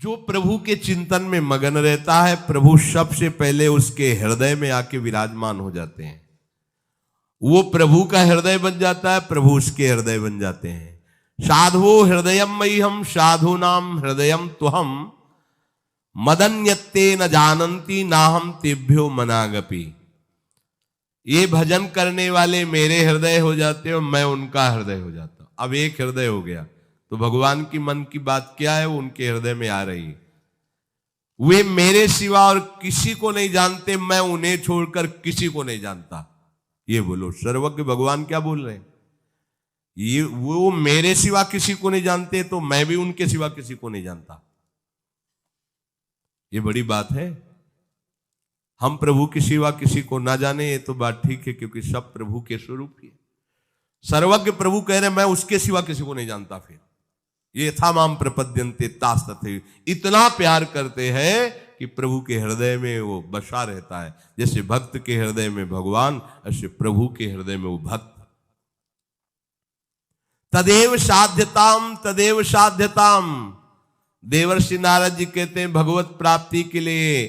जो प्रभु के चिंतन में मगन रहता है, प्रभु सबसे पहले उसके हृदय में आके विराजमान हो जाते हैं। वो प्रभु का हृदय बन जाता है, प्रभु उसके हृदय बन जाते हैं। साधुओ हृदयम मह्यम साधु नाम हृदयम तुहम मदन्यत्ते न जानन्ति नाहम तेभ्यो मनागपि। ये भजन करने वाले मेरे हृदय हो जाते हैं और मैं उनका हृदय हो जाता हूं। अब एक हृदय हो गया तो भगवान की मन की बात क्या है, वो उनके हृदय में आ रही है। वे मेरे सिवा और किसी को नहीं जानते, मैं उन्हें छोड़कर किसी को नहीं जानता। ये बोलो, सर्वज्ञ भगवान क्या बोल रहे हैं? ये वो मेरे सिवा किसी को नहीं जानते तो मैं भी उनके सिवा किसी को नहीं जानता। ये बड़ी बात है। हम प्रभु के सिवा किसी को ना जाने, ये तो बात ठीक है, क्योंकि सब प्रभु के स्वरूप ही है। सर्वज्ञ प्रभु कह रहे मैं उसके सिवा किसी को नहीं जानता। फिर ये था माम प्रपद्यन्ते तास तथे, इतना प्यार करते हैं कि प्रभु के हृदय में वो बसा रहता है। जैसे भक्त के हृदय में भगवान, ऐसे प्रभु के हृदय में वो भक्त। तदेव साध्यताम तदेव साध्यताम। देवर्षि नारद जी कहते हैं भगवत प्राप्ति के लिए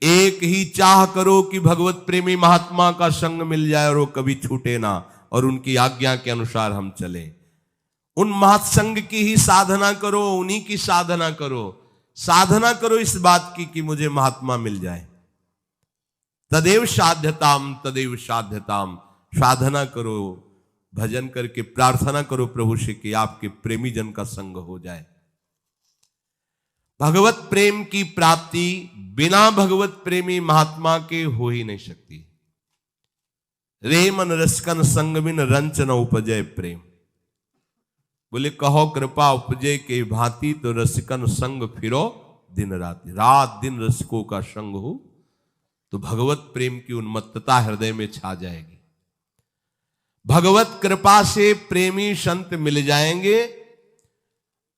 एक ही चाह करो कि भगवत प्रेमी महात्मा का संग मिल जाए और वो कभी छूटे ना, और उनकी आज्ञा के अनुसार हम चलें। उन महत्संग की ही साधना करो, उन्हीं की साधना करो। साधना करो इस बात की कि मुझे महात्मा मिल जाए। तदेव साध्यताम तदेव साध्यताम। साधना करो, भजन करके प्रार्थना करो प्रभु से कि आपके प्रेमी जन का संग हो जाए। भगवत प्रेम की प्राप्ति बिना भगवत प्रेमी महात्मा के हो ही नहीं सकती। रे मन रसकन संग बिन रंच न उपजय प्रेम। बोले कहो कृपा उपजय के भांति, तो रसिकन संग फिरो दिन रात। रात दिन रसिकों का संग हो तो भगवत प्रेम की उन्मत्तता हृदय में छा जाएगी। भगवत कृपा से प्रेमी संत मिल जाएंगे,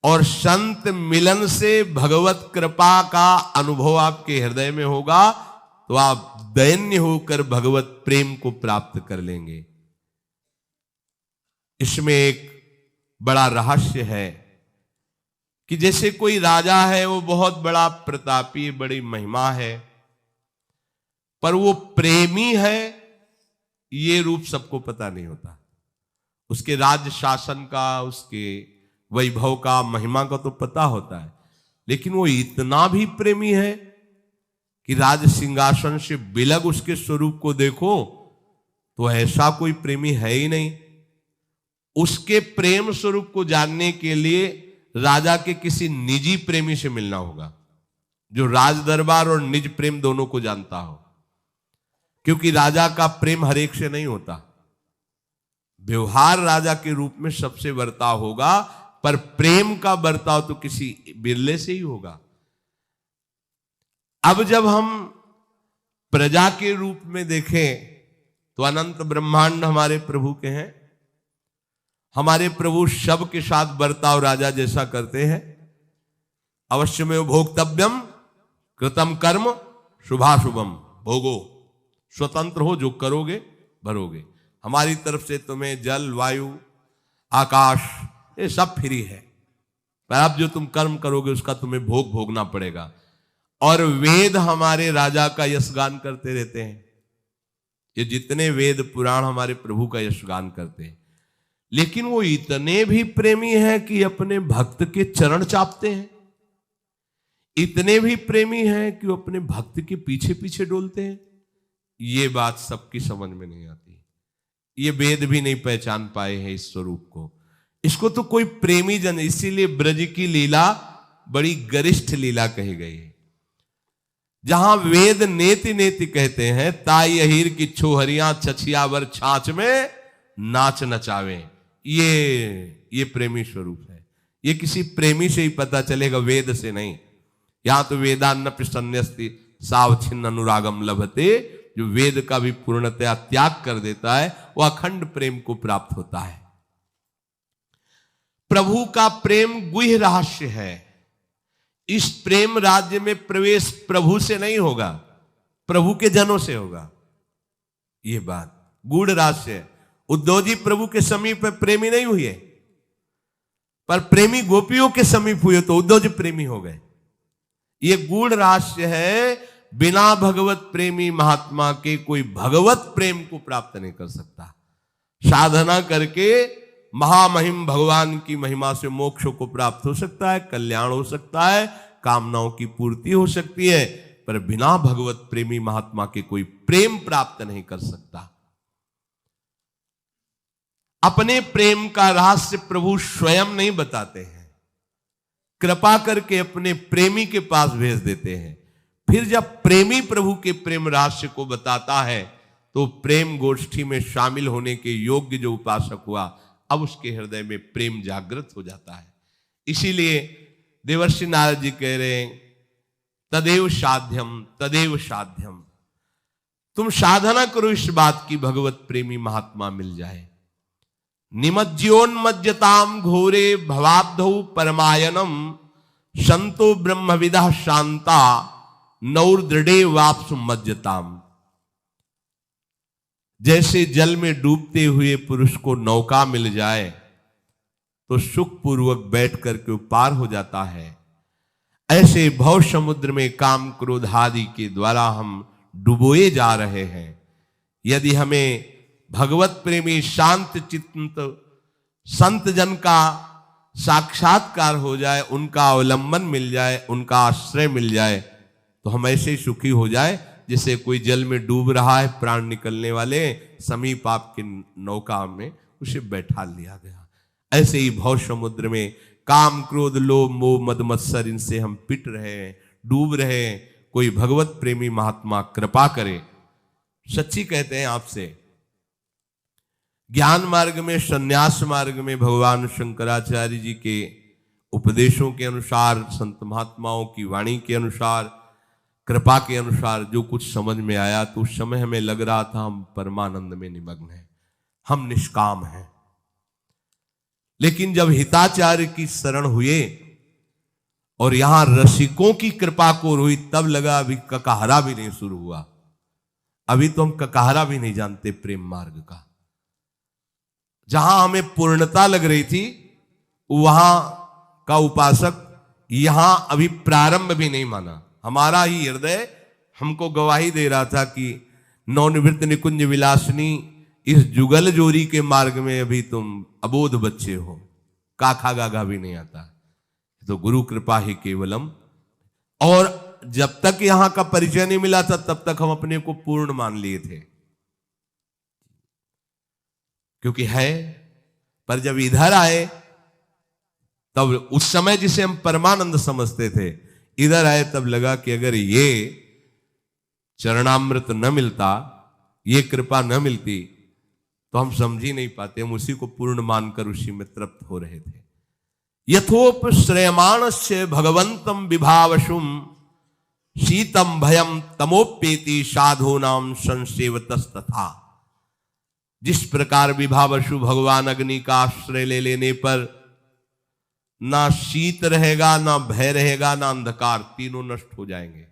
और संत मिलन से भगवत कृपा का अनुभव आपके हृदय में होगा, तो आप दैन्य होकर भगवत प्रेम को प्राप्त कर लेंगे। इसमें एक बड़ा रहस्य है कि जैसे कोई राजा है, वो बहुत बड़ा प्रतापी, बड़ी महिमा है, पर वो प्रेमी है, ये रूप सबको पता नहीं होता। उसके राज्य शासन का, उसके वैभव का, महिमा का तो पता होता है, लेकिन वो इतना भी प्रेमी है कि राज सिंहासन से बिलग उसके स्वरूप को देखो तो ऐसा कोई प्रेमी है ही नहीं। उसके प्रेम स्वरूप को जानने के लिए राजा के किसी निजी प्रेमी से मिलना होगा, जो राज दरबार और निज प्रेम दोनों को जानता हो। क्योंकि राजा का प्रेम हर एक से नहीं होता। व्यवहार राजा के रूप में सबसे बर्ताव होगा, पर प्रेम का बर्ताव तो किसी बिरले से ही होगा। अब जब हम प्रजा के रूप में देखें तो अनंत ब्रह्मांड हमारे प्रभु के हैं। हमारे प्रभु सब के साथ बर्ताव राजा जैसा करते हैं। अवश्य में भोक्तव्यम कृतम कर्म शुभाशुभम भोगो। स्वतंत्र हो, जो करोगे भरोगे। हमारी तरफ से तुम्हें जल, वायु, आकाश, ये सब फ्री है, पर अब जो तुम कर्म करोगे उसका तुम्हें भोग भोगना पड़ेगा। और वेद हमारे राजा का यशगान करते रहते हैं। ये जितने वेद पुराण हमारे प्रभु का यशगान करते हैं, लेकिन वो इतने भी प्रेमी हैं कि अपने भक्त के चरण चापते हैं। इतने भी प्रेमी हैं कि वो अपने भक्त के पीछे पीछे डोलते हैं। ये बात सबकी समझ में नहीं आती। ये वेद भी नहीं पहचान पाए हैं इस स्वरूप को। इसको तो कोई प्रेमी जन, इसीलिए ब्रज की लीला बड़ी गरिष्ठ लीला कही गई है। जहां वेद नेति नेति कहते हैं, ताई अहीर की छोहरियां छछियावर छाछ में नाच नचावे। ये प्रेमी स्वरूप है। ये किसी प्रेमी से ही पता चलेगा, वेद से नहीं। यहां तो वेदान्न प्रसन्नस्ति सावच्छिन्न अनुरागम लभते। जो वेद का भी पूर्णतया त्याग कर देता है, वो अखंड प्रेम को प्राप्त होता है। प्रभु का प्रेम गुह्य रहस्य है। इस प्रेम राज्य में प्रवेश प्रभु से नहीं होगा, प्रभु के जनों से होगा। यह बात गूढ़ रहस्य है। उद्धव जी प्रभु के समीप प्रेमी नहीं हुए, पर प्रेमी गोपियों के समीप हुए तो उद्धव जी प्रेमी हो गए। ये गूढ़ रहस्य है। बिना भगवत प्रेमी महात्मा के कोई भगवत प्रेम को प्राप्त नहीं कर सकता। साधना करके महामहिम भगवान की महिमा से मोक्ष को प्राप्त हो सकता है, कल्याण हो सकता है, कामनाओं की पूर्ति हो सकती है, पर बिना भगवत प्रेमी महात्मा के कोई प्रेम प्राप्त नहीं कर सकता। अपने प्रेम का रहस्य प्रभु स्वयं नहीं बताते हैं, कृपा करके अपने प्रेमी के पास भेज देते हैं। फिर जब प्रेमी प्रभु के प्रेम रहस्य को बताता है तो प्रेम गोष्ठी में शामिल होने के योग्य जो उपासक हुआ, अब उसके हृदय में प्रेम जागृत हो जाता है। इसीलिए देवर्षि नारद जी कह रहे हैं, तदेव साध्यम तदेव साध्यम। तुम साधना करो इस बात की भगवत प्रेमी महात्मा मिल जाए। निमज्योन्मज्जताम घोरे भवाब्धौ परमायनम संतो ब्रह्मविदा शांता नौर्दृढ़े वाप्सु मज्जताम। जैसे जल में डूबते हुए पुरुष को नौका मिल जाए तो सुखपूर्वक बैठ करके पार हो जाता है, ऐसे भव समुद्र में काम क्रोध आदि के द्वारा हम डुबोए जा रहे हैं। यदि हमें भगवत प्रेमी शांत चित्त संत जन का साक्षात्कार हो जाए, उनका अवलंबन मिल जाए, उनका आश्रय मिल जाए, तो हम ऐसे सुखी हो जाए जैसे कोई जल में डूब रहा है, प्राण निकलने वाले, समीप आपके नौका में उसे बैठा लिया गया। ऐसे ही भव समुद्र में काम क्रोध लोभ मोह मद मत्सर, इनसे हम पिट रहे हैं, डूब रहे हैं। कोई भगवत प्रेमी महात्मा कृपा करे। सच्ची कहते हैं आपसे, ज्ञान मार्ग में, संन्यास मार्ग में भगवान शंकराचार्य जी के उपदेशों के अनुसार, संत महात्माओं की वाणी के अनुसार, कृपा के अनुसार जो कुछ समझ में आया, तो उस समय हमें लग रहा था हम परमानंद में निमग्न हैं, हम निष्काम हैं। लेकिन जब हिताचार्य की शरण हुए और यहां रसिकों की कृपा को हुई, तब लगा अभी ककहरा भी नहीं शुरू हुआ। अभी तो हम ककहरा भी नहीं जानते प्रेम मार्ग का। जहां हमें पूर्णता लग रही थी, वहां का उपासक यहां अभी प्रारंभ भी नहीं माना। हमारा ही हृदय हमको गवाही दे रहा था कि नवनिवृत्त निकुंज विलासिनी, इस जुगल जोरी के मार्ग में अभी तुम अबोध बच्चे हो, काखा गागा भी नहीं आता। तो गुरु कृपा ही केवलम। और जब तक यहां का परिचय नहीं मिला था, तब तक हम अपने को पूर्ण मान लिए थे, क्योंकि है। पर जब इधर आए, तब उस समय जिसे हम परमानंद समझते थे, इधर आए तब लगा कि अगर ये चरणामृत न मिलता, ये कृपा न मिलती, तो हम समझ ही नहीं पाते। हम उसी को पूर्ण मानकर उसी में तृप्त हो रहे थे। यथोप श्रेयमाणस्य भगवंतम विभावशुम शीतम भयम तमोप्येति साधूनाम संसेवतस्तथा। जिस प्रकार विभावशु भगवान अग्नि का आश्रय ले लेने पर ना शीत रहेगा, ना भय रहेगा, ना अंधकार, तीनों नष्ट हो जाएंगे।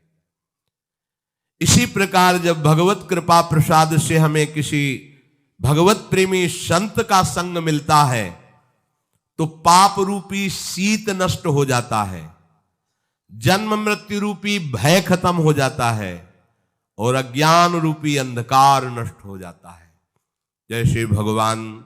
इसी प्रकार जब भगवत कृपा प्रसाद से हमें किसी भगवत प्रेमी संत का संग मिलता है, तो पाप रूपी शीत नष्ट हो जाता है, जन्म मृत्यु रूपी भय खत्म हो जाता है, और अज्ञान रूपी अंधकार नष्ट हो जाता है। जैसे भगवान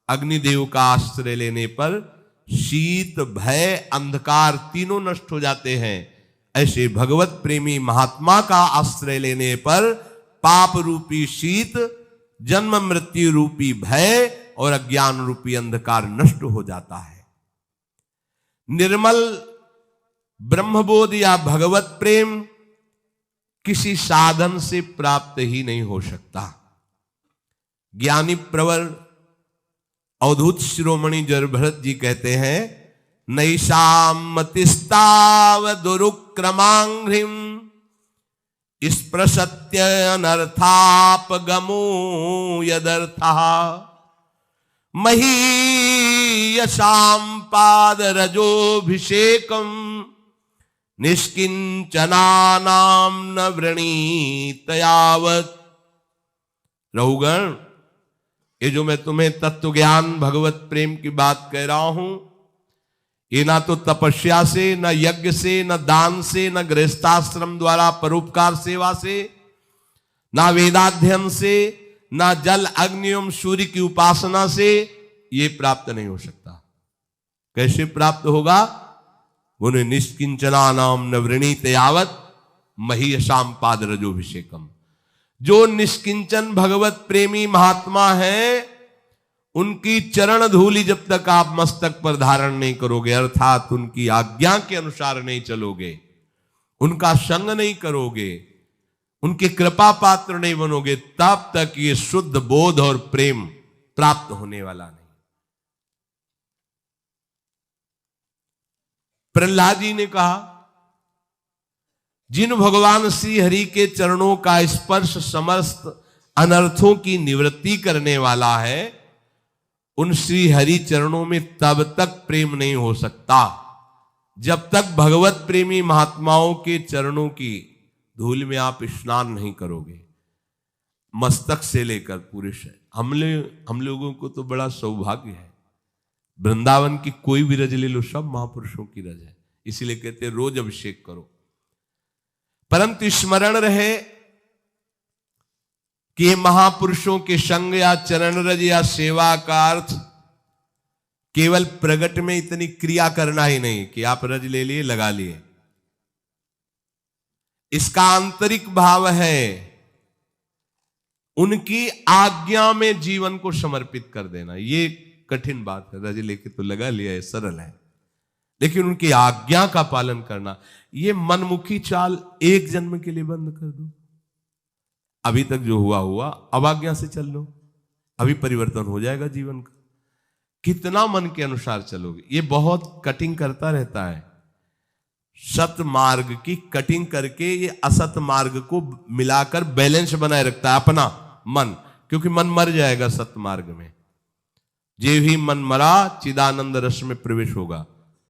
अग्निदेव का आश्रय लेने पर शीत भय अंधकार तीनों नष्ट हो जाते हैं, ऐसे भगवत प्रेमी महात्मा का आश्रय लेने पर पाप रूपी शीत, जन्म मृत्यु रूपी भय और अज्ञान रूपी अंधकार नष्ट हो जाता है। निर्मल ब्रह्मबोध या भगवत प्रेम किसी साधन से प्राप्त ही नहीं हो सकता। ज्ञानी प्रवर अवधूत शिरोमणि जरभरत जी कहते हैं, नैषाम मतिस्ताव दुरुक्रमांघ्रिम स्पृशत्य अनर्थापगमो यदर्थः महीयसाम पादरजोभिषेकम निष्किंचनानाम न वृणीतयावत्। रहुगण, ये जो मैं तुम्हें तत्व ज्ञान भगवत प्रेम की बात कह रहा हूं, ये ना तो तपस्या से, न यज्ञ से, न दान से, न गृहस्थाश्रम द्वारा परोपकार सेवा से, ना वेदाध्ययन से, ना जल अग्नि एवं सूर्य की उपासना से ये प्राप्त नहीं हो सकता। कैसे प्राप्त होगा? उन्हें निष्किंचना नाम नवृणीत यावत महीयशाम पाद रजोभिषेकम। जो निष्किंचन भगवत प्रेमी महात्मा है, उनकी चरण धूलि जब तक आप मस्तक पर धारण नहीं करोगे, अर्थात उनकी आज्ञा के अनुसार नहीं चलोगे, उनका संग नहीं करोगे, उनके कृपा पात्र नहीं बनोगे, तब तक ये शुद्ध बोध और प्रेम प्राप्त होने वाला नहीं। प्रहलाद जी ने कहा, जिन भगवान श्री हरि के चरणों का स्पर्श समस्त अनर्थों की निवृत्ति करने वाला है, उन श्री हरि चरणों में तब तक प्रेम नहीं हो सकता जब तक भगवत प्रेमी महात्माओं के चरणों की धूल में आप स्नान नहीं करोगे, मस्तक से लेकर पूरे शरीर। हम लोगों को तो बड़ा सौभाग्य है, वृंदावन की कोई भी रज ले लो, सब महापुरुषों की रज है, इसीलिए कहते हैं रोज अभिषेक करो। परंतु स्मरण रहे कि ये महापुरुषों के संग या चरण रज या सेवा का अर्थ केवल प्रगट में इतनी क्रिया करना ही नहीं कि आप रज ले लिए लगा लिए। इसका आंतरिक भाव है उनकी आज्ञा में जीवन को समर्पित कर देना। ये कठिन बात है, रज लेके तो लगा लिया है, सरल है, लेकिन उनकी आज्ञा का पालन करना, ये मनमुखी चाल एक जन्म के लिए बंद कर दो। अभी तक जो हुआ हुआ, अब आज्ञा से चल लो, अभी परिवर्तन हो जाएगा जीवन का। कितना मन के अनुसार चलोगे, ये बहुत कटिंग करता रहता है। सत मार्ग की कटिंग करके ये असत मार्ग को मिलाकर बैलेंस बनाए रखता है अपना मन, क्योंकि मन मर जाएगा सत मार्ग में। जे भी मन मरा चिदानंद रस में प्रवेश होगा।